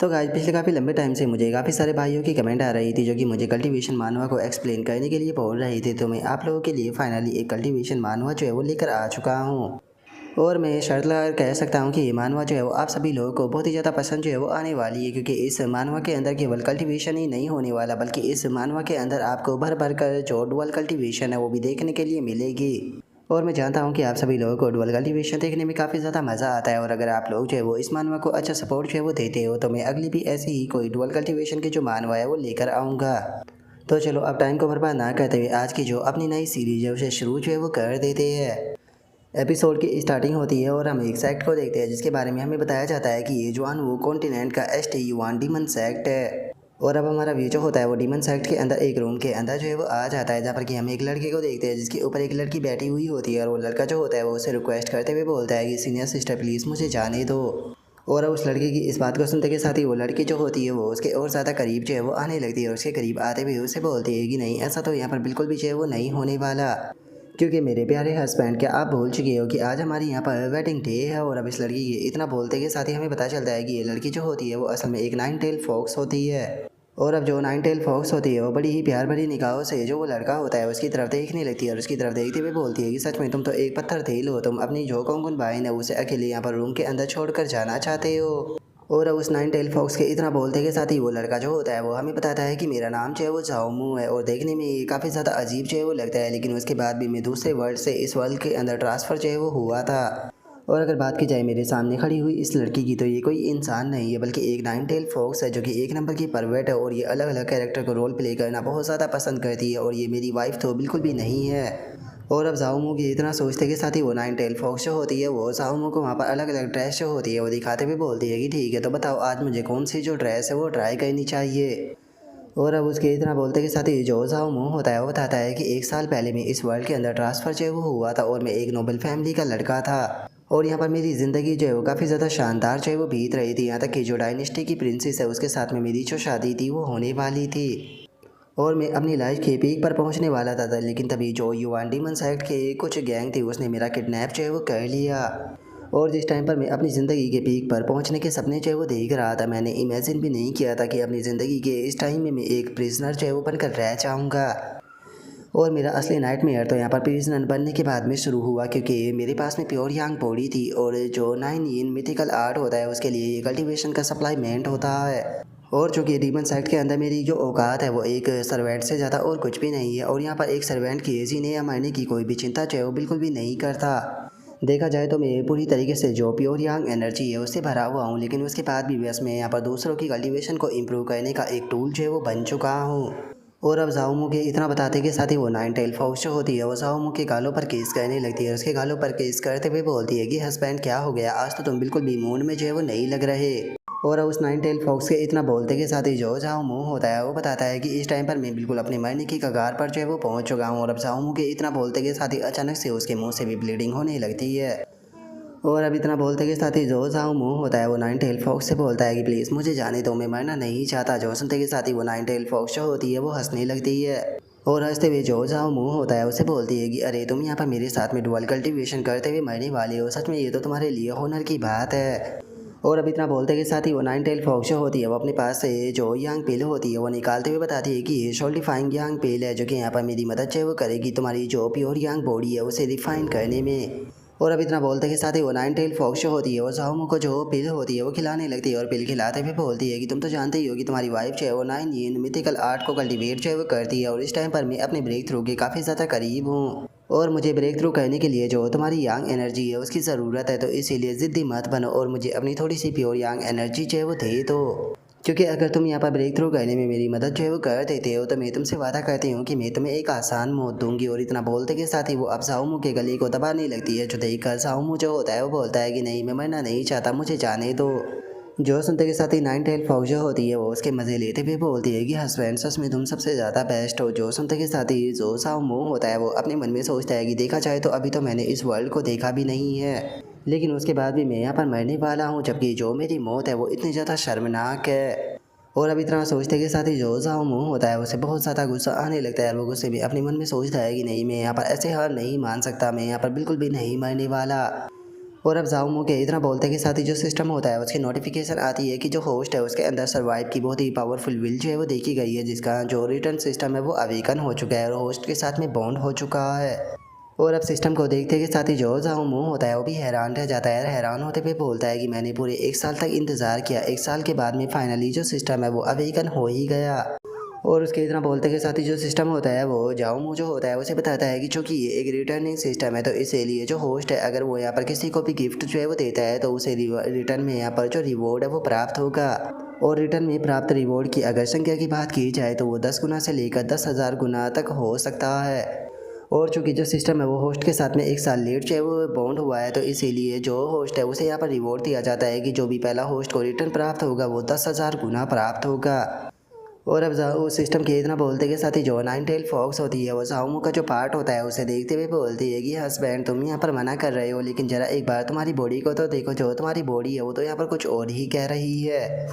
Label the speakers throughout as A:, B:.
A: तो गाइस पिछले काफ़ी लंबे टाइम से मुझे काफ़ी सारे भाइयों की कमेंट आ रही थी जो कि मुझे कल्टीवेशन मानवा को एक्सप्लेन करने के लिए बोल रही थी। तो मैं आप लोगों के लिए फाइनली एक कल्टीवेशन मानवा जो है वो लेकर आ चुका हूँ। और मैं शर्त लगा कर कह सकता हूँ कि ये मानवा जो है वो आप सभी लोगों को बहुत ही ज़्यादा पसंद जो है वो आने वाली है, क्योंकि इस मानवा के अंदर केवल कल्टीवेशन ही नहीं होने वाला बल्कि इस मानवा के अंदर आपको भर भर कर जो डुअल कल्टीवेशन है वो भी देखने के लिए मिलेगी। और मैं जानता हूँ कि आप सभी लोगों को डुअल कल्टीवेशन देखने में काफ़ी ज़्यादा मज़ा आता है, और अगर आप लोग जो है वो इस मानवा को अच्छा सपोर्ट जो है वो देते हो तो मैं अगली भी ऐसे ही कोई डुअल कल्टीवेशन के जो मानवा है वो लेकर आऊँगा। तो चलो अब टाइम को बर्बाद ना करते हुए आज की जो अपनी नई सीरीज है उसे शुरू जो है वो कर देते हैं। एपिसोड की स्टार्टिंग होती है और हम एक सेक्ट को देखते हैं जिसके बारे में हमें बताया जाता है कि ये जुआन वो कॉन्टिनेंट का STU-1 डीमन सेक्ट है। और अब हमारा व्यू जो होता है वो डीमन सेक्ट के अंदर एक रूम के अंदर जो है वो आ जाता है, जहाँ पर कि हम एक लड़के को देखते हैं जिसके ऊपर एक लड़की बैठी हुई होती है, और वो लड़का जो होता है वो उसे रिक्वेस्ट करते हुए बोलता है कि सीनियर सिस्टर प्लीज़ मुझे जाने दो। और उस लड़के की इस बात को सुनते के साथ ही वो लड़की जो होती है वो उसके और ज़्यादा करीब जो है वो आने लगती है, और उसके करीब आते हुए उसे बोलती है कि नहीं, ऐसा तो यहाँ पर बिल्कुल भी जो है वो नहीं होने वाला, क्योंकि मेरे प्यारे हस्बैंड क्या आप भूल चुके हो कि आज हमारी यहाँ पर वेडिंग डे है। और अब इस लड़की के इतना बोलते के साथ ही हमें पता चलता है कि ये लड़की जो होती है वो असल में एक नाइन टेल फॉक्स होती है। और अब जो नाइन टेल फॉक्स होती है वो बड़ी ही प्यार भरी निगाहों से जो वो लड़का होता है उसकी तरफ देखने लगती है, और उसकी तरफ देखते हुए बोलती है कि सच में तुम तो एक पत्थर दिल हो, तुम अपनी जो कंगन बहन है उसे अकेले यहाँ पर रूम के अंदर छोड़कर जाना चाहते हो। और अब उस नाइन टेल फॉक्स के इतना बोलते के साथ ही वो लड़का जो होता है वो हमें बताता है कि मेरा नाम जो है वो झाओमू है, और देखने में ये काफ़ी ज़्यादा अजीब जो है वो लगता है, लेकिन उसके बाद भी मैं दूसरे वर्ल्ड से इस वर्ल्ड के अंदर ट्रांसफ़र जो है वो हुआ था। और अगर बात की जाए मेरे सामने खड़ी हुई इस लड़की की, तो ये कोई इंसान नहीं है बल्कि एक नाइन टेल फॉक्स है जो कि एक नंबर की परवर्ट है, और ये अलग अलग कैरेक्टर को रोल प्ले करना बहुत ज़्यादा पसंद करती है, और ये मेरी वाइफ तो बिल्कुल भी नहीं है। और अब जाओमू की इतना सोचते के साथ ही वो नाइन टेल फॉक्स जो होती है वो जाओमू को वहाँ पर अलग अलग ड्रेस जो होती है वो दिखाते हुए बोलती है कि ठीक है तो बताओ आज मुझे कौन सी जो ड्रेस है वो ट्राई करनी चाहिए। और अब उसके इतना बोलते के साथ ही जो जाओमू होता है वो बताता है कि एक साल पहले मैं इस वर्ल्ड के अंदर ट्रांसफ़र जो है वो हुआ था, और मैं एक नोबल फैमिली का लड़का था, और यहाँ पर मेरी ज़िंदगी जो है वो काफ़ी ज़्यादा शानदार जो है वो बीत रही थी, यहाँ तक कि जो डायनेस्टी की प्रिंसेस है उसके साथ में मेरी जो शादी थी वो होने वाली थी, और मैं अपनी लाइफ के पीक पर पहुंचने वाला था, लेकिन तभी जो युवान डीमन साइड के कुछ गैंग थी उसने मेरा किडनैप जो है वो कर लिया। और जिस टाइम पर मैं अपनी ज़िंदगी के पीक पर पहुंचने के सपने जो है वो देख रहा था, मैंने इमेजिन भी नहीं किया था कि अपनी ज़िंदगी के इस टाइम में मैं एक प्रिजनर जो है वो बनकर रह जाऊँगा। और मेरा असली नाइटमेयर तो यहाँ पर प्रिजनर बनने के बाद में शुरू हुआ, क्योंकि मेरे पास में प्योर यांग बॉडी थी, और जो 9 इन मिथिकल आर्ट होता है उसके लिए ये कल्टीवेशन का सप्लाईमेंट होता है। और चूँकि डीमन साइड के अंदर मेरी जो औकात है वो एक सर्वेंट से ज़्यादा और कुछ भी नहीं है, और यहाँ पर एक सर्वेंट की जीने या मरने की कोई भी चिंता जो है वो बिल्कुल भी नहीं करता। देखा जाए तो मैं पूरी तरीके से जो प्योर यांग एनर्जी है उससे भरा हुआ हूँ, लेकिन उसके बाद भी बस मैं यहाँ पर दूसरों की कल्टीवेशन को इम्प्रूव करने का एक टूल जो है वो बन चुका हूँ। और अब जाओमू के इतना बताते के साथ ही वो नाइन टेल फॉक्स जो होती है वो जाओमू के गालों पर केस करने लगती है, उसके गालों पर केस करते हुए बोलती है कि हस्बैंड क्या हो गया, आज तो तुम बिल्कुल भी मूड में जो है वो नहीं लग रहे। और अब उस नाइन टेल फॉक्स के इतना बोलते के साथ ही जो जाओमू होता है वो बताता है कि इस टाइम पर मैं बिल्कुल अपने मरने की कगार पर जो है वो पहुंच चुका हूँ। और अब जाओमू के इतना बोलते के साथ ही अचानक से उसके मुंह से भी ब्लीडिंग होने लगती है। और अब इतना बोलते के साथ ही जो जाओमू होता है वो नाइन टेल फॉक्स से बोलता है कि प्लीज़ मुझे जाने दो, मैं मरना नहीं चाहता। जो सुनते के साथ ही वो नाइन टेल फॉक्स जो होती है वो हंसने लगती है, और हंसते हुए जो जाओमू होता है उसे बोलती है कि अरे तुम यहाँ पर मेरे साथ में डुअल कल्टीवेशन करते हुए मरने वाले हो, सच में ये तो तुम्हारे लिए होनर की बात है। और अब इतना बोलते के साथ ही वो नाइन टेल फॉक्स जो होती है वो अपने पास से जो यांग पेल होती है वो निकालते हुए बताती है कि ये सोल्टिफाइंग यांग पेल है जो कि यहाँ पर मेरी मदद जो है वो करेगी तुम्हारी जो प्योर यांग बॉडी है उसे रिफाइन करने में। और अब इतना बोलते के साथ ही वो नाइन टेल फॉक्स जो होती है वो जाओमू को जो पिल होती है वो खिलाने लगती है, और पिल खिलाते हुए बोलती है कि तुम तो जानते ही हो कि तुम्हारी वाइफ जो है वो 9 इन मिथिकल आर्ट को कल्टीवेट जो है वो करती है, और इस टाइम पर मैं अपने ब्रेक थ्रू के काफ़ी ज़्यादा करीब हूँ, और मुझे ब्रेक थ्रू करने के लिए जो तुम्हारी यांग एनर्जी है उसकी ज़रूरत है, तो इसीलिए ज़िद्दी मत बनो और मुझे अपनी थोड़ी सी प्योर यांग एनर्जी जो है वो दे दो, क्योंकि अगर तुम यहाँ पर ब्रेक थ्रू करने में मेरी मदद जो है वो कर देते हो तो मैं तुमसे वादा करती हूँ कि मैं तुम्हें एक आसान मौत दूंगी। और इतना बोलते के साथ ही वो अब जाओमू के गले को दबाने लगती है, जो देखकर जाओमू जो होता है वो बोलता है कि नहीं, मैं मरना नहीं चाहता, मुझे जाने दो। जो सुनते के साथ ही नाइन टेल फॉक्स जो होती है वो उसके मज़े लेते हुए बोलती है कि हस्बैंड सच में तुम सबसे ज़्यादा बेस्ट हो। जो सुनते के साथ ही जो जाओमू होता है वो अपने मन में सोचता है कि देखा जाए तो अभी तो मैंने इस वर्ल्ड को देखा भी नहीं है, लेकिन उसके बाद भी मैं यहाँ पर मरने वाला हूँ, जबकि जो मेरी मौत है वो इतनी ज़्यादा शर्मनाक है। और अब इतना सोचते के साथ ही जो जाओमू होता है उसे बहुत ज़्यादा गुस्सा आने लगता है, और वो गुस्से में अपने मन में सोचता है कि नहीं, मैं यहाँ पर ऐसे हार नहीं मान सकता, मैं यहाँ पर बिल्कुल भी नहीं मरने वाला। और अब जाओमू के इतना बोलते के साथ ही जो सिस्टम होता है उसकी नोटिफिकेशन आती है कि जो होस्ट है उसके अंदर सर्वाइव की बहुत ही पावरफुल विल जो है वो देखी गई है, जिसका जो रिटर्न सिस्टम है वो अवेकन हो चुका है और होस्ट के साथ में बॉन्ड हो चुका है। और अब सिस्टम को देखते के साथ ही जो जाओमू होता है वो भी हैरान रह जाता है। हैरान होते हुए बोलता है कि मैंने पूरे 1 साल तक इंतज़ार किया, 1 साल के बाद में फाइनली जो सिस्टम है वो अवेकन हो ही गया। और उसके इतना बोलते के साथ ही जो सिस्टम होता है वो जाओमू जो होता है उसे बताता है कि चूँकि ये एक रिटर्निंग सिस्टम है तो इसीलिए जो होस्ट है अगर वो यहाँ पर किसी को भी गिफ्ट जो है वो देता है तो उसे रिटर्न में यहाँ पर जो रिवॉर्ड है वो प्राप्त होगा। और रिटर्न में प्राप्त रिवॉर्ड की अगर संख्या की बात की जाए तो वो 10 गुना से लेकर 10,000 गुना तक हो सकता है। और चूँकि जो सिस्टम है वो होस्ट के साथ में 1 साल लेट जो है वो बॉन्ड हुआ है तो इसीलिए जो होस्ट है उसे यहाँ पर रिवॉर्ड दिया जाता है कि जो भी पहला होस्ट को रिटर्न प्राप्त होगा वो 10,000 गुना प्राप्त होगा। और अब उस सिस्टम के इतना बोलते के साथ ही जो नाइन टेल फॉक्स होती है वो जाओमू का जो पार्ट होता है उसे देखते हुए बोलती है कि हस्बैंड तुम यहाँ पर मना कर रहे हो, लेकिन जरा एक बार तुम्हारी बॉडी को तो देखो, जो तुम्हारी बॉडी है वो तो यहाँ पर कुछ और ही कह रही है।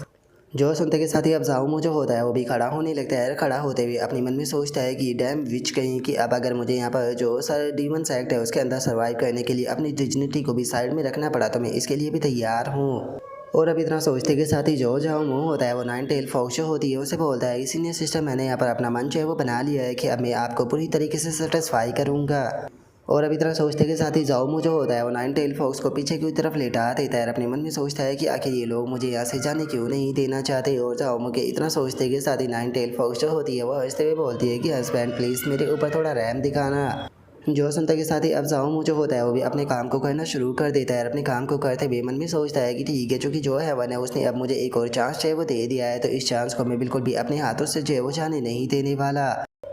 A: जो सुनते के साथ ही अब जाओमू जो होता है वो भी खड़ा होने लगता है। खड़ा होते हुए अपने मन में सोचता है कि डैम विच कहीं कि अब अगर मुझे यहाँ पर जो सर डीमन सेक्ट है उसके अंदर सर्वाइव करने के लिए अपनी डिग्निटी को भी साइड में रखना पड़ा तो मैं इसके लिए भी तैयार हूँ। और अब इतना सोचते के साथ ही जो जाओमू होता है वो नाइन टेल फॉक्स जो होती है उसे बोलता है इसी ने सिस्टम मैंने यहाँ पर अपना मन जो है वो बना लिया है कि अब मैं आपको पूरी तरीके से सेटिस्फाई करूँगा। और अभी तरह सोचते के साथ ही जाओमू जो होता है वो नाइन टेल फॉक्स को पीछे की तरफ लेटा देता है। अपने मन में सोचता है कि आखिर ये लोग मुझे यहाँ से जाने क्यों नहीं देना चाहते। और जाओमू के इतना सोचते के साथ ही नाइन टेल फॉक्स जो होती है वो हंसते हुए बोलती है कि हस्बैंड प्लीज़ मेरे ऊपर थोड़ा रहम दिखाना। जो सुनते के साथ ही अब जाओमू जो होता है वो भी अपने काम को करना शुरू कर देता है। अपने काम को करते हुए मन में सोचता है कि ठीक है, चूँकि जो हेवन है उसने अब मुझे एक और चांस जो है वो दे दिया है तो इस चांस को मैं बिल्कुल भी अपने हाथों से जो है वो जाने नहीं देने वाला।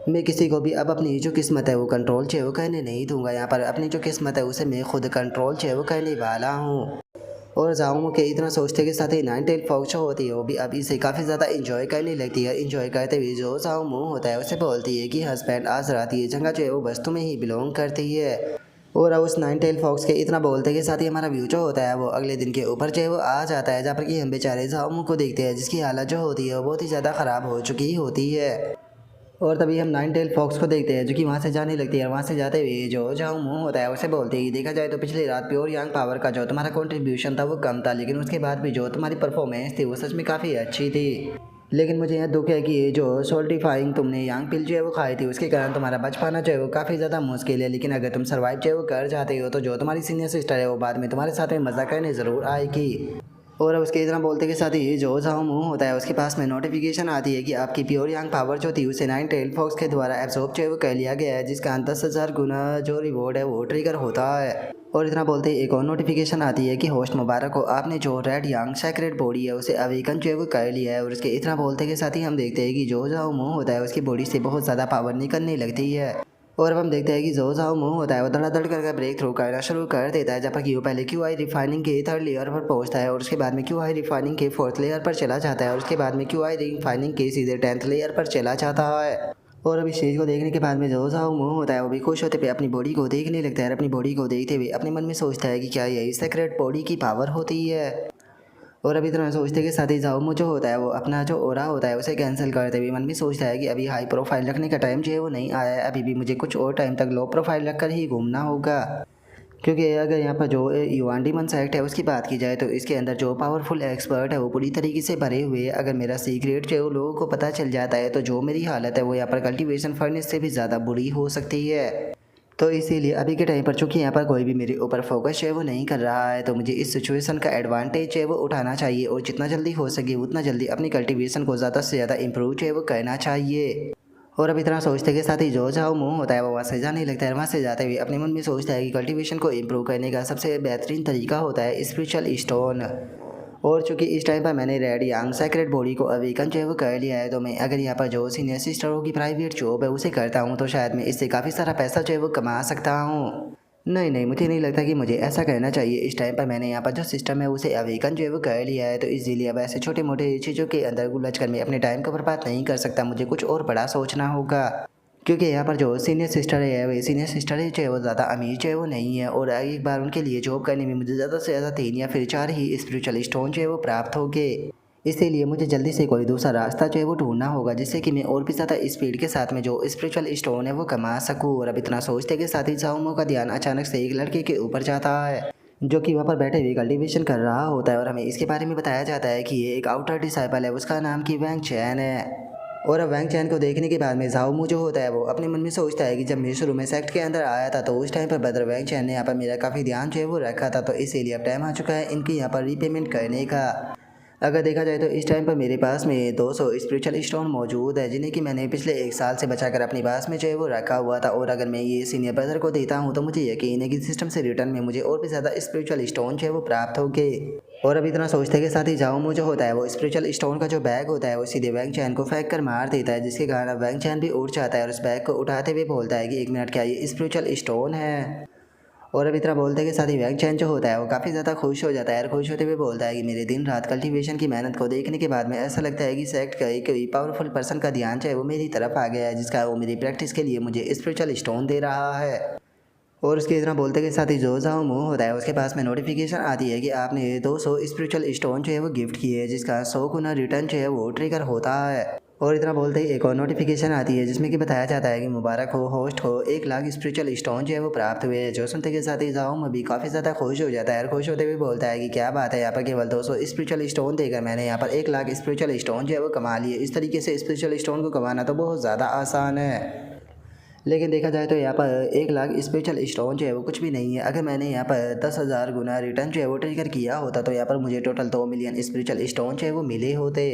A: मैं किसी को भी अब अपनी जो किस्मत है वो कंट्रोल जो है वो करने नहीं दूंगा। यहाँ पर अपनी जो किस्मत है उसे मैं खुद कंट्रोल जो है वो करने वाला हूँ। और जाओमू के इतना सोचते के साथ ही नाइन टेल फॉक्स जो होती है वो भी अब इसे काफ़ी ज़्यादा इंजॉय करने लगती है। इंजॉय करते हुए जो जाओमू होता है उसे बोलती है कि हस्बैंड आज रात ये जगह जो है वो बस तुम्हें ही बिलोंग करती है। और अब उस नाइन टेल फॉक्स के इतना बोलते के साथ ही हमारा व्यू जो होता है वो अगले दिन के ऊपर जो है वो आ जाता है, जहाँ पर कि हम बेचारे जाओमू को देखते हैं जिसकी हालत जो होती है वो बहुत ही ज़्यादा ख़राब हो चुकी होती है। और तभी हम नाइन टेल फॉक्स को देखते हैं जो कि वहाँ से जाने लगती है। वहाँ से जाते हुए जो जाओमू होता है उसे बोलते ही देखा जाए तो पिछली रात प्योर यांग पावर का जो तुम्हारा कंट्रीब्यूशन था वो कम था, लेकिन उसके बाद भी जो तुम्हारी परफॉर्मेंस थी वो सच में काफ़ी अच्छी थी। लेकिन मुझे यह दुख है कि ये जो सोल्टिफाइंग तुमने यांग पिल जो है वो खाई थी उसके कारण तुम्हारा बच पाना जो है वो काफ़ी ज़्यादा मुश्किल है। लेकिन अगर तुम सर्वाइव जो है वो कर जाते हो तो जो तुम्हारी सीनियर सिस्टर है वो बाद में तुम्हारे साथ में मज़ा करने ज़रूर आएगी। और उसके इतना बोलते के साथ ही जो जाओमू होता है उसके पास में नोटिफिकेशन आती है कि आपकी प्योर यांग पावर जो थी उसे नाइन टेल फॉक्स के द्वारा एब्जॉर्ब जो है वो कर लिया गया है, जिसका 10,000 गुना जो रिवॉर्ड है वो ट्रिगर होता है। और इतना बोलते ही एक और नोटिफिकेशन आती है कि होस्ट मुबारक को आपने जो रेड यांग सेक्रेट बॉडी है उसे अवेकन जो है वो कर लिया है। और उसके इतना बोलते के साथ ही हम देखते हैं कि जो जाओमू होता है उसकी बॉडी से बहुत ज़्यादा पावर निकलने लगती है। और अब हम देखते हैं कि जो जाओमू होता है वो धड़ाधड़ करके ब्रेक थ्रू करना शुरू कर देता है, जब तक वो पहले क्यू आई रिफाइनिंग के थर्ड लेयर पर पहुंचता है और उसके बाद में क्यू आई रिफाइनिंग के फोर्थ लेयर पर चला जाता है और उसके बाद में क्यू आई रिफाइनिंग के सीधे 10th लेयर पर चला जाता है। और अभी स्टेज को देखने के बाद में जो जाओमू होता है वो भी खुश होते पे अपनी बॉडी को देखने लगता है। अपनी बॉडी को देखते हुए अपने मन में सोचता है कि क्या यही सेक्रेट बॉडी की पावर होती है। और अभी इतना सोचते के साथ ही जाओमू जो होता है वो अपना जो ओरा होता है उसे कैंसिल करते हुए मन में सोचता है कि अभी हाई प्रोफाइल रखने का टाइम जो है वो नहीं आया है, अभी भी मुझे कुछ और टाइम तक लो प्रोफाइल रखकर ही घूमना होगा। क्योंकि अगर यहाँ पर जो युआन डीमन सेक्ट है उसकी बात की जाए तो इसके अंदर जो पावरफुल एक्सपर्ट है वो पूरी तरीके से भरे हुए हैं। अगर मेरा सीक्रेट जो है वो लोगों को पता चल जाता है तो जो मेरी हालत है वो यहाँ पर कल्टीवेशन फर्नेस से भी ज़्यादा बुरी हो सकती है। तो इसीलिए अभी के टाइम पर चूँकि यहाँ पर कोई भी मेरे ऊपर फोकस है वो नहीं कर रहा है तो मुझे इस सिचुएशन का एडवांटेज है वो उठाना चाहिए और जितना जल्दी हो सके उतना जल्दी अपनी कल्टीवेशन को ज़्यादा से ज़्यादा इम्प्रूव है वो करना चाहिए। और अब इतना सोचते के साथ ही जो जाओमू होता है वो वहाँ से जाने लगता है। वहाँ से जाते हुए अपने मन में सोचता है कि कल्टीवेशन को इम्प्रूव करने का सबसे बेहतरीन तरीका होता है स्पिरिचुअल स्टोन। और चूँकि इस टाइम पर मैंने रेड यांग सेक्रेट बॉडी को अवेकन जो है वो कर लिया है तो मैं अगर यहाँ पर जो सीनियर सिस्टरों की प्राइवेट जॉब है उसे करता हूँ तो शायद मैं इससे काफ़ी सारा पैसा जो है वो कमा सकता हूँ। नहीं, मुझे नहीं लगता कि मुझे ऐसा करना चाहिए। इस टाइम पर मैंने यहाँ पर जो सिस्टम है उसे अवेकन जो है वो कर लिया है तो इसीलिए अब ऐसे छोटे मोटे चीज़ों के अंदर उलझ कर मैं अपने टाइम को बर्बाद नहीं कर सकता। मुझे कुछ और बड़ा सोचना होगा। क्योंकि यहाँ पर जो सीनियर सिस्टर है वे सीनियर सिस्टर है जो है वो ज़्यादा अमीर जो है वो नहीं है और एक बार उनके लिए जॉब करने में मुझे ज़्यादा से ज़्यादा 3 या फिर 4 ही स्पिरिचुअल स्टोन जो है वो प्राप्त हो गए। इसीलिए मुझे जल्दी से कोई दूसरा रास्ता जो है वो ढूंढना होगा जिससे कि मैं और भी ज़्यादा स्पीड के साथ में जो स्पिरिचुअल स्टोन है वो कमा सकूँ। और अब इतना सोचते के साथ ही जाओमू का ध्यान अचानक से एक लड़के के ऊपर जाता है जो कि वहाँ पर बैठे हुए कल्टीवेशन कर रहा होता है और हमें इसके बारे में बताया जाता है कि ये एक आउटर डिसाइपल है, उसका नाम कि वैंग चैन है। और अब वैंग चैन को देखने के बाद में झाओ मू जो होता है वो अपने मन में सोचता है कि जब मैं शुरू में सेक्ट के अंदर आया था तो उस टाइम पर बदर वैंग चैन ने यहाँ पर मेरा काफ़ी ध्यान जो है वो रखा था, तो इसीलिए अब टाइम आ चुका है इनकी यहाँ पर रीपेमेंट करने का। अगर देखा जाए तो इस टाइम पर मेरे पास में 200 स्पिरिचुअल स्टोन मौजूद है, जिन्हें कि मैंने पिछले 1 साल से बचाकर अपनी पास में जो है वो रखा हुआ था। और अगर मैं ये सीनियर ब्रदर को देता हूँ तो मुझे यकीन है कि सिस्टम से रिटर्न में मुझे और भी ज़्यादा स्पिरिचुअल स्टोन जो है वो प्राप्त होंगे। और अब इतना सोचते के साथ ही जाओ मुझे होता है वो स्पिरिचुअल स्टोन का जो बैग होता है वो सीधे वैंग चैन को फेंक कर मार देता है, जिसके कारण अब वैंग चैन भी उड़ जाता है और उस बैग को उठाते हुए बोलता है कि 1 मिनट, क्या ये स्पिरिचुअल स्टोन है? और अब इतना बोलते के साथ ही वैंग चैन जो होता है वो काफ़ी ज़्यादा खुश हो जाता है और खुश होते हुए बोलता है कि मेरे दिन रात कल्टीवेशन की मेहनत को देखने के बाद में ऐसा लगता है कि सेक्ट का एक पावरफुल पर्सन का ध्यान जो है वो मेरी तरफ आ गया है, जिसका वो मेरी प्रैक्टिस के लिए मुझे स्पिरिचुअल स्टोन दे रहा है। और उसके इतना बोलते के साथ ही जो जाओ मुँह होता है उसके पास में नोटिफिकेशन आती है कि आपने 200 स्पिरिचुअल स्टोन जो है वो गिफ्ट किए है, जिसका 100 गुना रिटर्न जो है वो ट्रिगर होता है। और इतना बोलते ही एक और नोटिफिकेशन आती है जिसमें कि बताया जाता है कि मुबारक हो, होस्ट को 1 लाख स्पिरिचुअल स्टोन जो है वो प्राप्त हुए हैं। जो सुनते के साथ ही जाओ में भी काफ़ी ज़्यादा खुश हो जाता है और खुश होते हुए बोलता है कि क्या बात है, यहाँ पर केवल 200 स्पिरिचुअल स्टोन देकर मैंने यहाँ पर 1 लाख स्पिरिचुअल स्टोन जो है वो कमा लिए। इस तरीके से स्पिरिचुअल स्टोन को कमाना तो बहुत ज़्यादा आसान है, लेकिन देखा जाए तो यहाँ पर 1 लाख स्पेशल स्टोन जो है वो कुछ भी नहीं है। अगर मैंने यहाँ पर 10,000 गुना रिटर्न जो है वो ट्रिगर किया होता तो यहाँ पर मुझे टोटल 2 मिलियन स्पिरिचुअल स्टोन जो है वो मिले होते।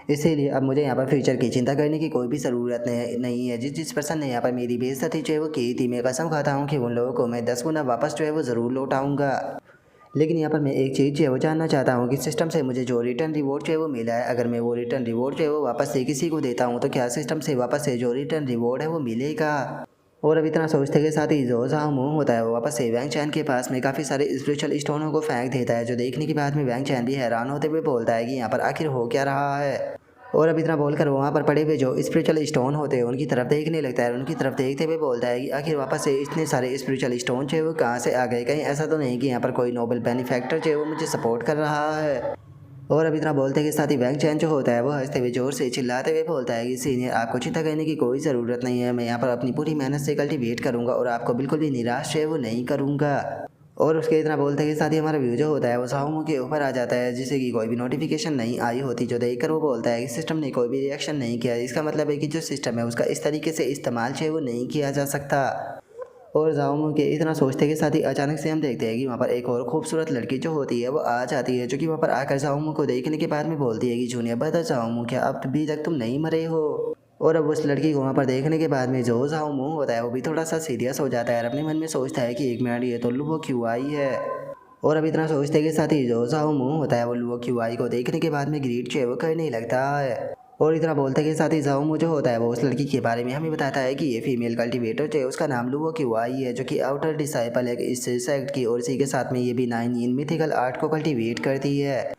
A: इसीलिए अब मुझे यहाँ पर फ्यूचर की चिंता करने की कोई भी ज़रूरत नहीं है। जिस जिस पर्सन ने यहाँ पर मेरी बेइज्जती जो है वो की थी, मैं कसम खाता हूँ कि उन लोगों को मैं 10 गुना वापस जो है वो ज़रूर लौटाऊँगा। लेकिन यहाँ पर मैं एक चीज़ जो है वो जानना चाहता हूँ कि सिस्टम से मुझे जो रिटर्न रिवॉर्ड जो है वो मिला है, अगर मैं वो रिटर्न रिवॉर्ड जो है वो वापस से किसी को देता हूँ तो क्या सिस्टम से वापस से जो रिटर्न रिवॉर्ड है वो मिलेगा? और अब इतना सोचते के साथ ही जो जाओ मुँह होता है वो वापस से वैंग चैन के पास में काफ़ी सारे स्पिरिचुअल स्टोनों को फेंक देता है, जो देखने के बाद में वैंग चैन भी हैरान होते हुए बोलता है कि यहाँ पर आखिर हो क्या रहा है। और अब इतना बोलकर वहाँ पर पड़े हुए जो स्पिरिचुअल स्टोन होते हैं उनकी तरफ देखने लगता है, उनकी तरफ देखते हुए बोलता है कि आखिर वापस से इतने सारे स्पिरिचुअल स्टोन जो है वो कहाँ से आ गए? कहीं ऐसा तो नहीं कि यहाँ पर कोई नोबल बेनिफैक्टर जो है वो मुझे सपोर्ट कर रहा है? और अब इतना बोलते के साथ ही वैंग चैन जो होता है वो हंसते हुए जोर से चिल्लाते हुए बोलता है कि सीनियर, आपको चिंता करने की कोई ज़रूरत नहीं है, मैं यहाँ पर अपनी पूरी मेहनत से कल्टीवेट करूँगा और आपको बिल्कुल भी निराश जो है वो नहीं करूँगा। और उसके इतना बोलते के साथ ही हमारा व्यू जो होता है वो साउमू के ऊपर आ जाता है, जिससे कि कोई भी नोटिफिकेशन नहीं आई होती, जो देखकर वो बोलता है कि सिस्टम ने कोई भी रिएक्शन नहीं किया। इसका मतलब है कि जो सिस्टम है उसका इस तरीके से इस्तेमाल जो है वो नहीं किया जा सकता। और जाओमू के इतना सोचते के साथ ही अचानक से हम देखते हैं कि वहाँ पर एक और खूबसूरत लड़की जो होती है वो आ जाती है, जो कि वहाँ पर आकर जाओमू को देखने के बाद में बोलती है कि जूनियर बता जाओमू, क्या अब भी तक तुम नहीं मरे हो? और अब उस लड़की को वहाँ पर देखने के बाद में जो जाओमू होता है वो भी थोड़ा सा सीरियस हो जाता है और अपने मन में सोचता है कि 1 मिनट, ये तो लुवो क्यों आई है? और अब इतना सोचते के साथ ही जो जाओमू होता है वो लुवो क्यों आई को देखने के बाद में ग्रीट जो है वो करने लगता है। और इतना बोलते के साथ ही जाओमू जो होता है वो उस लड़की के बारे में हमें बताता है कि ये फीमेल कल्टीवेटर जो है उसका नाम लुवो क्यूआई है, जो कि आउटर डिसाइपल है इस सेक्ट की, और इसी के साथ में ये भी 9 इन मिथिकल आर्ट को कल्टीवेट करती है।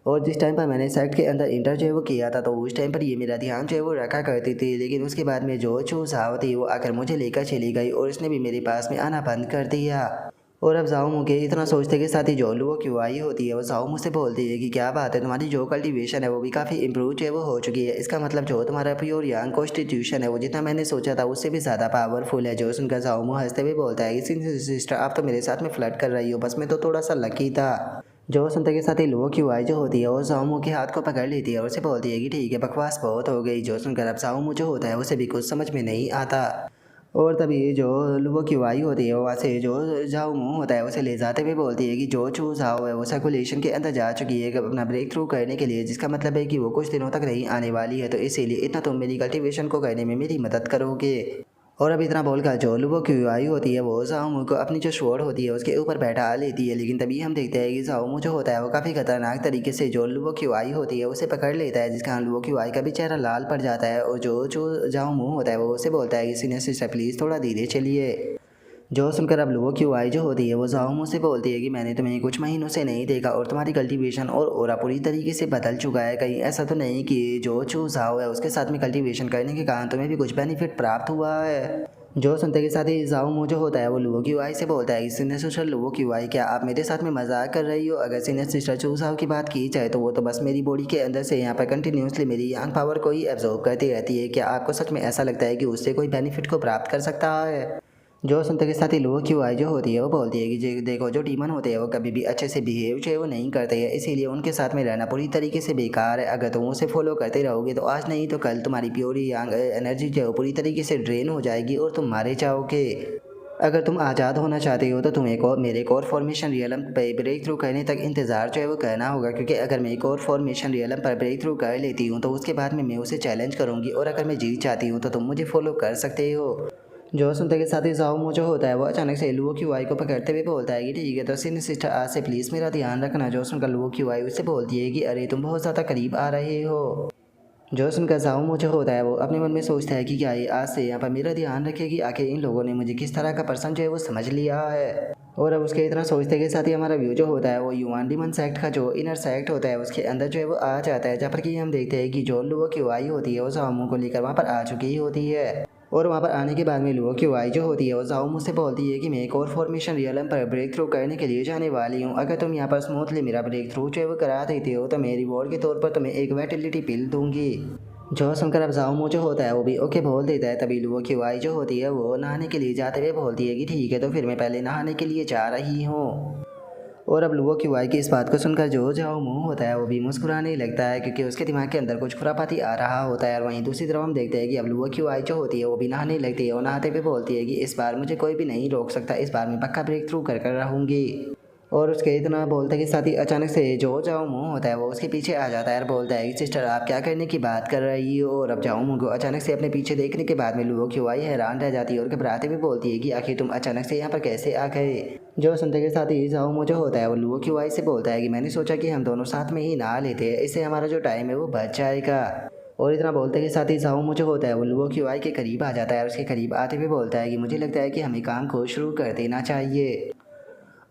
A: और जिस टाइम पर मैंने सेक्ट के अंदर इंटर जो है वो किया था तो उस टाइम पर ये मेरा ध्यान जो है वो रखा करती थी, लेकिन उसके बाद में जो चूसाव थी वो आकर मुझे लेकर चली गई और उसने भी मेरे पास में आना बंद कर दिया। और अब जाओमू के इतना सोचते के साथ ही जो लुवो क्यों आई होती है वो जाओमू से बोलती है कि क्या बात है, तुम्हारी जो कल्टीवेशन है वो भी काफ़ी इंप्रूव जो है वो हो चुकी है। इसका मतलब जो तुम्हारा प्योर यंग कॉन्स्टिट्यूशन है वो जितना मैंने सोचा था उससे भी ज़्यादा पावरफुल है। जो सुनकर जाओमू हंसते हुए बोलता है कि सिस्टर, आप तो मेरे साथ में फ्लर्ट कर रही हो, बस मैं तो थोड़ा सा लकी था। जो सुनते के साथ ही लुवो क्यों आई जो होती है वो जाओमू के हाथ को पकड़ लेती है और उसे बोलती है कि ठीक है, बकवास बहुत हो गई। जो सुनकर अब जाओमू जो होता है उसे भी कुछ समझ में नहीं आता। और तभी जो लुवो की वाई होती है वहाँ से जो जाओ मुँह होता है उसे ले जाते हुए बोलती है कि जो चू जाओ है वो सर्कुलेशन के अंदर जा चुकी है अपना ब्रेक थ्रू करने के लिए, जिसका मतलब है कि वो कुछ दिनों तक नहीं आने वाली है, तो इसीलिए इतना तुम मेरी कल्टीवेशन को करने में मेरी मदद करोगे। और अब इतना बोलकर जो लुवो की आई होती है वो जाओमू को अपनी जो स्वॉर्ड होती है उसके ऊपर बैठा लेती है, लेकिन तभी हम देखते हैं कि जाओमू जो होता है वो काफ़ी खतरनाक तरीके से जो लुवो की आई होती है उसे पकड़ लेता है, जिसका लुवो की आई का भी चेहरा लाल पड़ जाता है। और जो जाओमू होता है वो उसे बोलता है कि सीनियर सिस्टर प्लीज़ थोड़ा धीरे चलिए। जो सुनकर अब लुवो क्यों आई जो होती है वो जाओमू से बोलती है कि मैंने तुम्हें कुछ महीनों से नहीं देखा और तुम्हारी कल्टीवेशन और ओरा पूरी तरीके से बदल चुका है। कहीं ऐसा तो नहीं कि जो चू जाओ है उसके साथ में कल्टीवेशन करने के कारण तुम्हें भी कुछ बेनिफिट प्राप्त हुआ है? जो सुनते के साथ ही जाओमू जो होता है वो लुवो क्यों आई से बोलता है कि सीनियर सिस्टर लुवो क्यों आई, क्या आप मेरे साथ में मजाक कर रही हो? अगर सीनियर सिस्टर चूसाओ की बात की जाए तो वो तो बस मेरी बॉडी के अंदर से यहाँ पर कंटिन्यूसली मेरी यंग पावर को ही एब्जॉर्ब करती रहती है। क्या आपको सच में ऐसा लगता है कि उससे कोई बेनिफिट को प्राप्त कर सकता है? जो सुनते के साथ ही लुओ क्यू आई जो होती है वो बोलती है कि देखो जो डीमन होते हैं वो कभी भी अच्छे से बिहेव जो है वो नहीं करते हैं, इसीलिए उनके साथ में रहना पूरी तरीके से बेकार है। अगर तुम उसे फॉलो करते रहोगे तो आज नहीं तो कल तुम्हारी प्योरी एनर्जी जो है वो पूरी तरीके से ड्रेन हो जाएगी और तुम मारे जाओगे। अगर तुम आज़ाद होना चाहते हो तो तुम्हें मेरे एक और फॉर्मेशन रियलम पर ब्रेक थ्रू करने तक इंतज़ार जो है वो करना होगा, क्योंकि अगर मैं एक और फॉर्मेशन रियलम पर ब्रेक थ्रू कर लेती हूँ तो उसके बाद में मैं उसे चैलेंज करूँगी और अगर मैं जीत जाती हूँ तो तुम मुझे फॉलो कर सकते हो। जो सुनते के साथ ही जाओ जो होता है वो अचानक से लुओ की वाई को पकड़ते हुए बोलता है कि ठीक है तो सिन सिस्टर आज से प्लीज़ मेरा ध्यान रखना। जो सुनकर लुओ की वाई उससे बोलती है कि अरे तुम बहुत ज़्यादा करीब आ रहे हो। जो सुनकर जाओ जो होता है वो अपने मन में सोचता है कि क्या ये आज से यहाँ पर मेरा ध्यान रखेगी, आखिर इन लोगों ने मुझे किस तरह का पर्सन जो है वो समझ लिया है। और अब उसके इतना सोचते के साथ ही हमारा व्यू जो होता है वो युआन डीमन सेक्ट का जो इनर सेक्ट होता है उसके अंदर जो है वो आ जाता है, जहाँ पर कि हम देखते हैं कि जो लुओ की वाई होती है वो जाओ को लेकर वहाँ पर आ चुकी होती है। और वहाँ पर आने के बाद में लुओ की वाई जो होती है वो जाओ मुझसे बोलती है कि मैं एक और फॉर्मेशन रियलम पर ब्रेक थ्रू करने के लिए जाने वाली हूँ। अगर तुम यहाँ पर स्मूथली मेरा ब्रेक थ्रू जो है वो करा देते हो तो मैं रिवॉर्ड के तौर पर तुम्हें एक वेटिलिटी पिल दूंगी। जो सुनकर अब जाओ जो होता है वो भी ओके बोल देता है। तभी लुओ की वाई जो होती है वो नहाने के लिए जाते हुए बोलती है कि ठीक है तो फिर मैं पहले नहाने के लिए जा रही हूँ। और अब लुओ की वाई की इस बात को सुनकर जो जाओ मुँह होता है वो भी मुस्कुराने लगता है, क्योंकि उसके दिमाग के अंदर कुछ खुरापाती आ रहा होता है। और वहीं दूसरी तरफ हम देखते हैं कि अब लुओ की वाई जो होती है वो भी नहाने लगती है और नहाते हुए बोलती है कि इस बार मुझे कोई भी नहीं रोक सकता, इस बार मैं पक्का ब्रेक थ्रू कर कर रहूँगी। और उसके इतना बोलते के साथ ही अचानक से जो जाओ मुँह होता है वो उसके पीछे आ जाता है और बोलता है कि सिस्टर आप क्या करने की बात कर रही हो। और अब जाओ मुँह को अचानक से अपने पीछे देखने के बाद में लुओ की वाई हैरान रह जाती है और घबराते हुए बोलती है कि आखिर तुम अचानक से यहाँ पर कैसे आ गए। जो सुनते के साथ ही जाओ मुँह जो होता है वो लुओ की वाई से बोलता है कि मैंने सोचा कि हम दोनों साथ में ही नहा लेते हैं, इससे हमारा जो टाइम है वो बच जाएगा। और इतना बोलते के साथ ही जाओ मुझे होता है वो लुओ की वाई के करीब आ जाता है और उसके करीब आते हुए बोलता है कि मुझे लगता है कि हमें काम को शुरू कर देना चाहिए।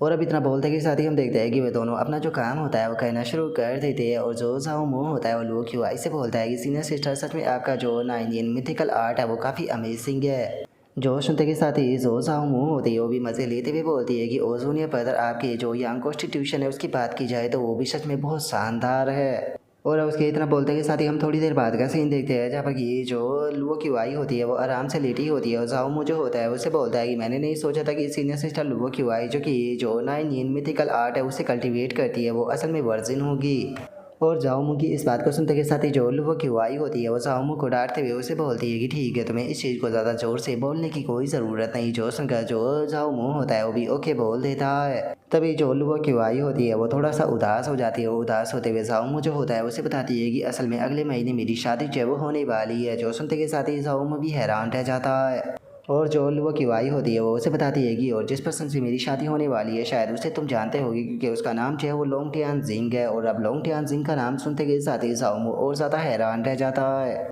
A: और अब इतना बोलते के साथ ही हम देखते हैं कि वे दोनों अपना जो काम होता है वो करना शुरू कर देते हैं। और जो जाओ मुँह होता है वो लुओ की वाई से बोलता है कि सीनियर सिस्टर सच में आपका जो ना इंडियन मिथिकल आर्ट है वो काफ़ी अमेजिंग है। जो सुनते के साथ ही जो जाओ मुँह होती है वो भी मज़े लेते हुए बोलती है कि ओ जूनियर ब्रदर आपके जो यंग कॉन्स्टिट्यूशन है उसकी बात की जाए तो वो भी सच में बहुत शानदार है। और उसके इतना बोलते के साथ ही हम थोड़ी देर बाद का सीन देखते हैं, जहाँ पर कि जो लुओ की वाई होती है वो आराम से लेटी होती है और जाओ जो होता है उससे बोलता है कि मैंने नहीं सोचा था कि सीनियर सिस्टर लुओ की वाई जो कि जो नाइन मिथिकल आर्ट है उसे कल्टीवेट करती है वो असल में वर्जिन होगी। और जाओमू की इस बात को सुनते के साथ ही जो लुओ की वाई होती है वो जाओमू को डांटते हुए उसे बोलती है कि ठीक है तुम्हें इस चीज़ को ज़्यादा ज़ोर से बोलने की कोई ज़रूरत नहीं। जो सुनकर जो जाओमू होता है वो भी ओके बोल देता है। तभी जो लुओ की वाई होती है वो थोड़ा सा उदास हो जाती है। उदास होते हुए जाओमू जो होता है उसे बताती है कि असल में अगले महीने मेरी शादी जो है वो होने वाली है। जो सुनते के साथ ही जाओमू भी हैरान रह जाता है। और जो लुओ की वाई होती है वो उसे बताती है कि और जिस पर्सन से मेरी शादी होने वाली है शायद उसे तुम जानते होगे, क्योंकि उसका नाम जो है वो लोंग टियान जिंग है। और अब लोंग टियान जिंग का नाम सुनते के साथ ही जाओमू और ज़्यादा हैरान रह जाता है।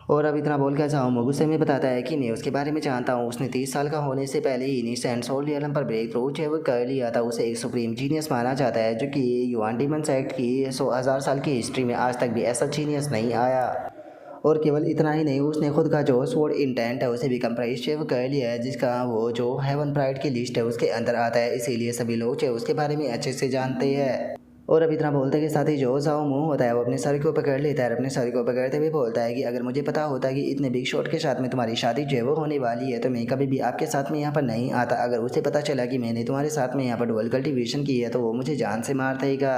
A: और अब इतना बोल कर जाओमू गुस्से में बताता है कि मैं उसके बारे में जानता हूँ, उसने 30 साल का होने से पहले ही नीसेंट सोल रियलम पर ब्रेक थ्रू जो है वो कर लिया था। उसे एक सुप्रीम जीनियस माना जाता है, जो कि युआन डीमन सेक्ट की 100,000 साल की हिस्ट्री में आज तक भी ऐसा जीनियस नहीं आया। और केवल इतना ही नहीं, उसने खुद का जो स्वॉर्ड इंटेंट है उसे भी कंप्राइज कर लिया है, जिसका वो जो हेवन प्राइड की लिस्ट है उसके अंदर आता है, इसीलिए सभी लोग जो उसके बारे में अच्छे से जानते हैं। और अब इतना बोलते के साथ ही जो जाओ मुँह होता है वो अपने सर को पकड़ लेता है। अपने सर को पकड़ते हुए बोलता है कि अगर मुझे पता होता कि इतने बिग शॉट के साथ में तुम्हारी शादी जो है वो होने वाली है तो मैं कभी भी आपके साथ में यहाँ पर नहीं आता। अगर उसे पता चला कि मैंने तुम्हारे साथ में यहाँ पर डुअल कल्टीवेशन की है तो वो मुझे जान से मार देगा।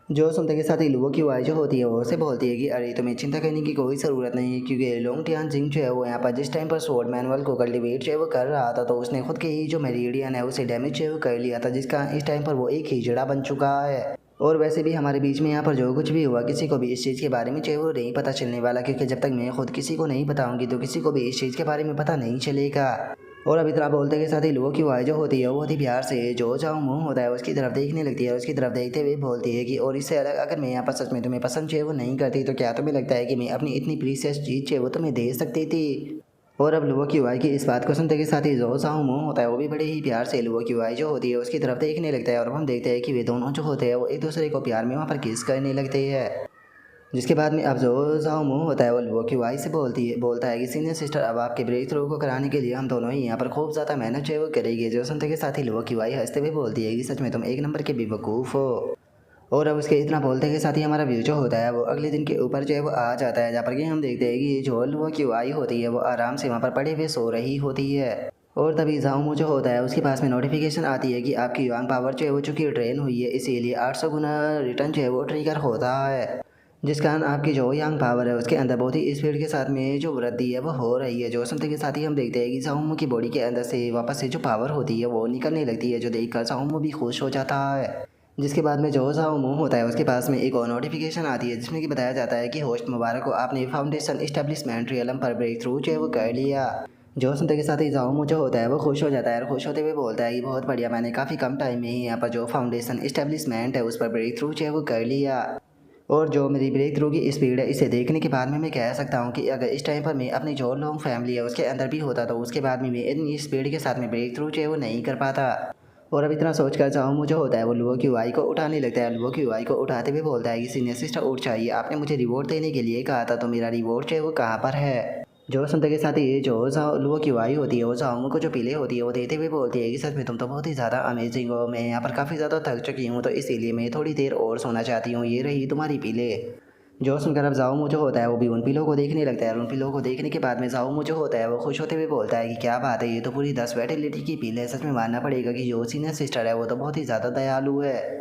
A: जो सुनते के साथ ही लुओ की वाई जो होती है वो उसे बोलती है कि अरे तुम्हें चिंता करने की कोई ज़रूरत नहीं है, क्योंकि लोंग टियान जिंग जो है वो यहाँ पर जिस टाइम पर स्वॉर्ड मैनुअल को कल्टीवेट जो है वो कर रहा था तो उसने खुद के ही जो मेरिडियन है उसे डैमेज जो है वो कर लिया था, जिसका इस टाइम पर वो एक हिजड़ा बन चुका है। और वैसे भी हमारे बीच में यहाँ पर जो कुछ भी हुआ किसी को भी इस चीज़ के बारे में जो है वो नहीं पता चलने वाला, क्योंकि जब तक मैं खुद किसी को नहीं बताऊंगी तो किसी को भी इस चीज़ के बारे में पता नहीं चलेगा। और अब इतना बोलते के साथ ही लुओ की वाई जो होती है वो बहुत ही प्यार से जो जाओ मुँह होता है उसकी तरफ देखने लगती है। उसकी तरफ देखते हुए बोलती है कि और इससे अलग अगर मैं यहाँ पर सच में तुम्हें पसंद जो है वो नहीं करती तो क्या तुम्हें लगता है कि मैं अपनी इतनी प्रीसियस चीज़ जो है वो तुम्हें दे सकती थी। और अब लुओ की वाई की इस बात को सुनते के साथ ही जो जाओ मुँह होता है वो भी बड़े ही प्यार से लुओ की वाई जो होती है उसकी तरफ देखने लगता है। और हम देखते हैं कि वे दोनों जो होते हैं वो एक दूसरे को प्यार में वहाँ पर किस करने लगते हैं। जिसके बाद में अब जो जाओ मुँह होता है वो की वाई से बोलता है कि सीनियर सिस्टर अब आपके ब्रेक थ्रू को कराने के लिए हम दोनों ही यहाँ पर खूब ज़्यादा मेहनत जो है वो करेंगे। जो सुनते के साथ ही लुओ की वाई हंसते हुए बोलती है कि सच में तुम एक नंबर के बेवकूफ़ हो। और अब उसके इतना बोलते के साथ ही हमारा व्यू जो होता है वो अगले दिन के ऊपर जो है वो आ जाता है, जहाँ पर कि हम देखते हैं कि जो लुओ की वाई होती है वो आराम से वहाँ पर पड़े हुए सो रही होती है। और तभी जाओमू जो होता है उसके पास में नोटिफिकेशन आती है कि आपकी यांग पावर जो है वो चूँकि ड्रेन हुई है, इसीलिए 800 गुना रिटर्न जो है वो ट्रिगर होता है, जिस कारण आपकी जो यांग पावर है उसके अंदर बहुत ही स्पीड के साथ में जो वृद्धि है वो हो रही है। जो सुनते के साथ ही हम देखते हैं कि जाओमू की बॉडी के अंदर से वापस से जो पावर होती है वो निकलने लगती है, जो देखकर जाओमू भी खुश हो जाता है। जिसके बाद में जो जाओमू होता है उसके पास में एक और नोटिफिकेशन आती है जिसमें कि बताया जाता है कि होस्ट मुबारक को आपने फाउंडेशन एस्टेब्लिशमेंट रियलम पर ब्रेक थ्रू जो है वो कर लिया। जो सुनते के साथ ही जाओमू जो होता है वो खुश हो जाता है और खुश होते हुए बोलता है कि बहुत बढ़िया, मैंने काफ़ी कम टाइम में ही यहाँ पर जो फाउंडेशन एस्टेब्लिशमेंट है उस पर ब्रेक थ्रू जो है वो कर लिया। और जो मेरी ब्रेक थ्रू की स्पीड है इसे देखने के बाद में मैं कह सकता हूँ कि अगर इस टाइम पर मैं अपनी जो लॉन्ग फैमिली है उसके अंदर भी होता तो उसके बाद में मैं इतनी स्पीड के साथ में ब्रेक थ्रू जो है वो नहीं कर पाता। और अब इतना सोच कर जाओमू जो होता है वो लुओ की वाई को उठाने लगता है। लुओ की वाई को उठाते हुए बोलता है कि सीनियर सिस्टर उठ चाहिए, आपने मुझे रिवॉर्ड देने के लिए कहा था, तो मेरा रिवॉर्ड जो है वो कहाँ पर है। जो सुनते के साथ ही जो लुओ की वाई होती है वो जाओमू को जो पीले होती है वो देते हुए बोलती है कि सच में तुम तो बहुत ही ज़्यादा अमेजिंग हो, मैं यहाँ पर काफ़ी ज़्यादा थक चुकी हूँ तो इसीलिए मैं थोड़ी देर और सोना चाहती हूँ, ये रही तुम्हारी पीले। जो सुनकर अब जाओमू जो होता है वो भी उन पिलो को देखने लगता है और उन पिलो को देखने के बाद में जाओमू जो होता है वो खुश होते हुए बोलता है कि क्या बात है, ये तो पूरी 10 फर्टिलिटी की पील है, सच में मानना पड़ेगा कि जो सीनियर सिस्टर है वो तो बहुत ही ज़्यादा दयालु है।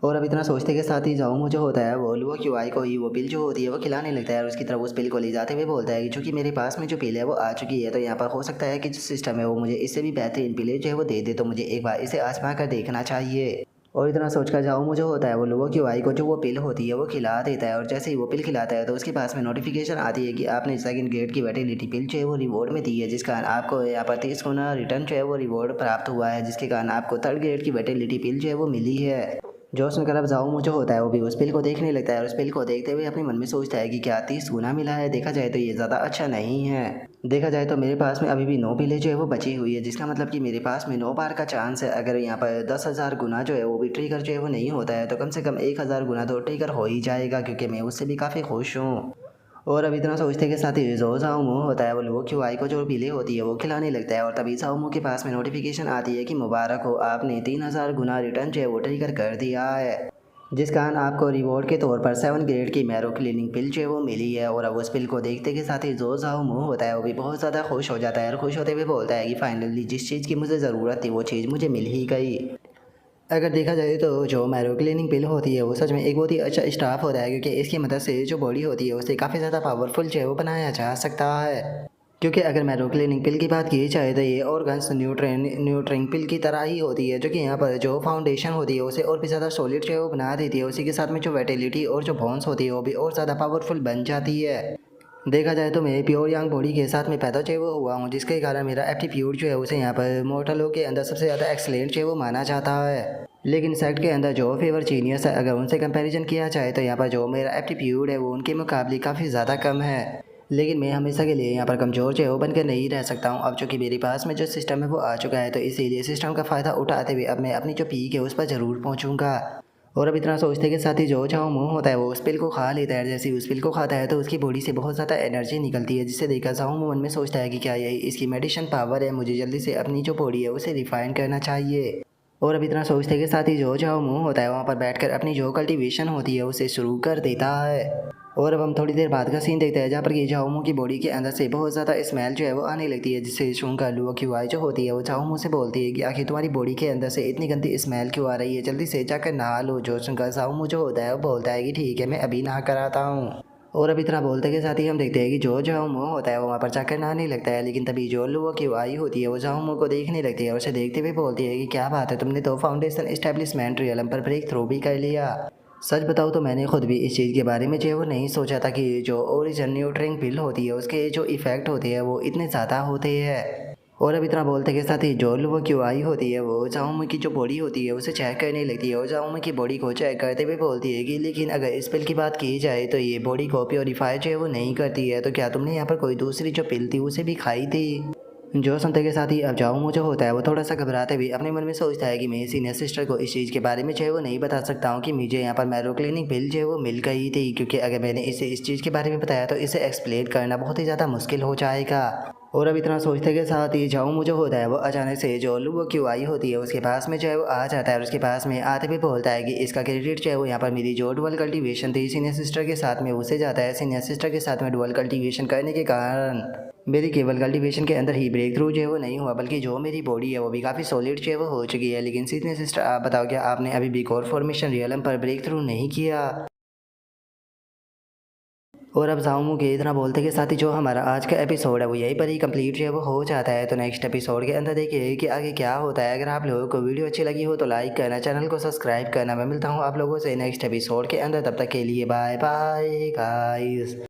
A: और अब इतना सोचते के साथ ही जाओमू जो होता है वो लुओ क्यूआई को ही वो पिल जो होती है वो खिलाने लगता है और उसकी तरफ उस पिल को ले जाते हुए बोलता है कि चूँकि मेरे पास में जो पिल है वो आ चुकी है तो यहाँ पर हो सकता है कि जो सिस्टम है वो मुझे इससे भी बेहतरीन पिले जो है वो दे दे, तो मुझे एक बार इसे आजमा कर देखना चाहिए। और इतना सोचकर जाओमू जो होता है वो लुओ क्यूआई को जो वो पिल होती है वो खिला देता है और जैसे ही वो पिल खिलाता है तो उसके पास में नोटिफिकेशन आती है कि आपने सेकंड ग्रेड की फर्टिलिटी पिल जो है वो रिवॉर्ड में दी है, जिस कारण आपको यहाँ पर 30 गुना रिटर्न जो है वो रिवॉर्ड प्राप्त हुआ है, जिसके कारण आपको थर्ड ग्रेड की फर्टिलिटी पिल जो है वो मिली है। जो सुनकर अब जाओमू जो होता है वो भी उस पिल को देखने लगता है और उस पिल को देखते हुए अपने मन में सोचता है कि क्या 30 गुना मिला है, देखा जाए तो ये ज़्यादा अच्छा नहीं है। देखा जाए तो मेरे पास में अभी भी 9 पिलें जो है वो बची हुई है, जिसका मतलब कि मेरे पास में 9 बार का चांस है। अगर यहाँ पर 10,000 गुना जो है वो भी ट्रिगर जो है वो नहीं होता है तो कम से कम 1,000 गुना तो ट्रिगर हो ही जाएगा, क्योंकि मैं उससे भी काफ़ी खुश हूँ। और अब इतना सोचते के साथ ही जो जाओमू होता है वो लुओ क्यूआई को जो पीले होती है वो खिलाने लगता है और तभी जाओमू के पास में नोटिफिकेशन आती है कि मुबारक हो, आपने 3,000 गुना रिटर्न जो है वो ट्रिगर कर दिया है, जिस कारण आपको रिवॉर्ड के तौर पर 7 ग्रेड की मैरो क्लीनिंग पिल जो है वो मिली है। और अब उस पिल को देखते के साथ ही जो जाओमू होता है वो भी बहुत ज़्यादा खुश हो जाता है और खुश होते हुए बोलता है कि फाइनली जिस चीज़ की मुझे ज़रूरत थी वो चीज़ मुझे मिल ही गई। अगर देखा जाए तो जो मैरो क्लीनिंग पिल होती है वो सच में एक बहुत ही अच्छा स्टाफ होता है, क्योंकि इसकी मदद से जो बॉडी होती है उसे काफ़ी ज़्यादा पावरफुल जो है वो बनाया जा सकता है। क्योंकि अगर मैरो क्लीनिंग पिल की बात की जाए तो ये ऑर्गन्स न्यूट्रिंग पिल की तरह ही होती है, जो कि यहाँ पर जो फाउंडेशन होती है उसे और भी ज़्यादा सॉलिड जो है वो बना देती है। उसी के साथ में जो वाइटलिटी और जो बोन्स होती है वो भी और ज़्यादा पावरफुल बन जाती है। देखा जाए तो मैं प्योर यंग बॉडी के साथ में पैदा जो है वो हुआ हूँ, जिसके कारण मेरा एप्टीट्यूड जो है उसे यहाँ पर मोर्टलों के अंदर सबसे ज़्यादा एक्सलेंट जो है वो माना जाता है। लेकिन सेक्ट के अंदर जो फेवर जीनियस है अगर उनसे कंपैरिजन किया जाए तो यहाँ पर जो मेरा एप्टीट्यूड है वो उनके मुकाबले काफ़ी ज़्यादा कम है। लेकिन मैं हमेशा के लिए यहाँ पर कमज़ोर जो है वो बनकर नहीं रह सकता हूँ। अब चूँकि मेरे पास में जो सिस्टम है वो आ चुका है तो इसीलिए सिस्टम का फ़ायदा उठाते हुए अब मैं अपनी जो पीक है उस पर ज़रूर पहुँचूँगा। और अब इतना सोचते के साथ ही जो जाओमू होता है वो उस पिल को खा लेता है। जैसे ही उस पिल को खाता है तो उसकी बॉडी से बहुत ज़्यादा एनर्जी निकलती है, जिससे देखकर जाओमू मन में सोचता है कि क्या यही इसकी मेडिसिन पावर है, मुझे जल्दी से अपनी जो बॉडी है उसे रिफाइन करना चाहिए। और अब इतना सोचते के साथ ही जो जाओमू होता है वहाँ पर बैठकर अपनी जो कल्टीवेशन होती है उसे शुरू कर देता है। और अब हम थोड़ी देर बाद का सीन देखते हैं जहाँ पर कि जाओमू की बॉडी के अंदर से बहुत ज़्यादा स्मेल जो है वो आने लगती है, जिससे सुनकर लुओ क्यूआई जो होती है वो जाओमू से बोलती है कि आखिर तुम्हारी बॉडी के अंदर से इतनी गंदी स्मेल क्यों आ रही है, जल्दी से जाकर नहा लो। जो सुनकर जाओमू जो होता है वो बोलता है कि ठीक है, मैं अभी नहा कर आता हूँ। और अब इतना बोलते के साथ ही हम देखते हैं कि जो जाओमू होता है वो वहाँ पर जाकर नहाने लगता है, लेकिन तभी जो लुओ क्यूआई होती है वो जाओमू को देखने लगती है और उसे देखते हुए बोलती है कि क्या बात है, तुमने तो फाउंडेशन एस्टेब्लिशमेंट रियलम पर ब्रेक थ्रू भी कर लिया। सच बताऊँ तो मैंने खुद भी इस चीज़ के बारे में जो है वो नहीं सोचा था कि जो ओरिजिनल न्यूट्रिएंट पिल होती है उसके जो इफ़ेक्ट होते हैं वो इतने ज़्यादा होते हैं। और अब इतना बोलते के साथ ही जो लुओ क्यूआई होती है वो जाओमू की जो बॉडी होती है उसे चेक करने लगती है और जाओमू की बॉडी को चेक करते हुए बोलती है कि लेकिन अगर इस पिल की बात की जाए तो ये बॉडी को प्योरीफाई जो है वो नहीं करती है, तो क्या तुमने यहाँ पर कोई दूसरी जो पिल थी उसे भी खाई थी। जो सुनते के साथ ही अब जाओमू जो होता है वो थोड़ा सा घबराते हुए अपने मन में सोचता है कि मैं सीनियर सिस्टर को इस चीज़ के बारे में जो है वो नहीं बता सकता हूँ कि मुझे यहाँ पर मैरो क्लिनिक पिल जो है वो मिल गई थी, क्योंकि अगर मैंने इसे इस चीज़ के बारे में बताया तो इसे एक्सप्लेन करना बहुत ही ज़्यादा मुश्किल हो जाएगा। और अब इतना सोचते के साथ ही जाओमू जो होता है वो अचानक से जो लुओ क्यूआई होती है उसके पास में जो है वो आ जाता है और उसके पास में आते हुए बोलता है कि इसका क्रेडिट जो है वो यहाँ पर मेरी जो डुअल कल्टीवेशन थी सीनियर सिस्टर के साथ में उसे जाता है। सीनियर सिस्टर के साथ में डुअल कल्टीवेशन करने के कारण मेरी केवल कल्टीवेशन के अंदर ही ब्रेक थ्रू जो है वो नहीं हुआ, बल्कि जो मेरी बॉडी है वो भी काफ़ी सॉलिड जो है वो हो चुकी है। लेकिन सीधे सिस्टर आप बताओ, क्या आपने अभी भी कोर फॉर्मेशन रियलम पर ब्रेक थ्रू नहीं किया? और अब जाऊँ के इतना बोलते के साथ ही जो हमारा आज का एपिसोड है वो यहीं पर ही कंप्लीट जो है वो हो जाता है। तो नेक्स्ट एपिसोड के अंदर देखिए कि आगे क्या होता है। अगर आप लोगों को वीडियो अच्छी लगी हो तो लाइक करना, चैनल को सब्सक्राइब करना। मैं मिलता हूँ आप लोगों से नेक्स्ट एपिसोड के अंदर, तब तक के लिए बाय बाय गाइस।